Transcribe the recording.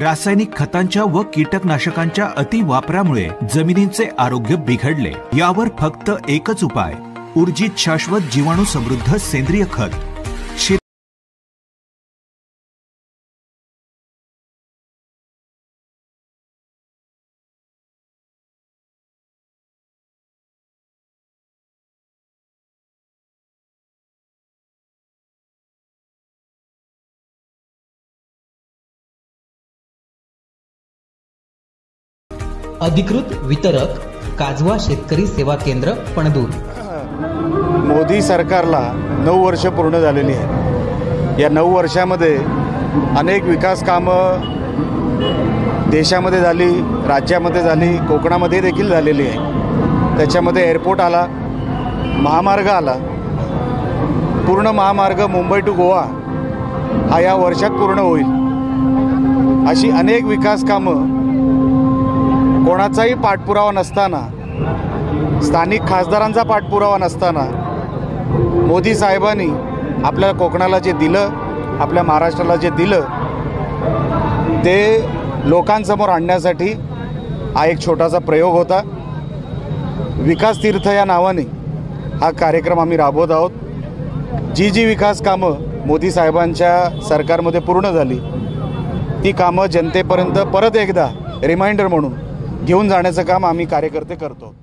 रासायनिक खतांच्या व कीटकनाशकांच्या अतिवापरामुळे जमिनींचे आरोग्य बिघडले। यावर फक्त एकच उपाय, ऊर्जित शाश्वत जीवाणू समृद्ध सेंद्रिय खत। अधिकृत वितरक काजवा शेतकरी सेवा केंद्र पणदूर। मोदी सरकारला 9 वर्ष पूर्ण झालेली आहे। या 9 वर्षामध्ये अनेक विकास कामं देशामध्ये झाली, राज्यामध्ये झाली, कोकणामध्ये देखील झालेली आहे। त्याच्यामध्ये एअरपोर्ट आला, महामार्ग आला, पूर्ण महामार्ग मुंबई टू गोवा हा या वर्षात पूर्ण होईल। अशी अनेक विकास कामं कोणाचाही पाठपुरावा नसताना, स्थानिक खासदारांचा पाठपुरावा नसताना मोदी साहेबांनी आपल्या कोकणाला जे दिलं, आपल्या महाराष्ट्राला जे दिलं ते लोकांसमोर आणण्यासाठी हा एक छोटासा प्रयोग होता। विकास तीर्थ या नावाने हा कार्यक्रम आम्ही राबवत आहोत। जी विकास कामं मोदी साहेबांच्या सरकारमध्ये पूर्ण झाली ती कामं जनतेपर्यंत परत एकदा रिमाइंडर म्हणून घेऊन जाण्याचं काम आम्ही कार्यकर्ते करतो।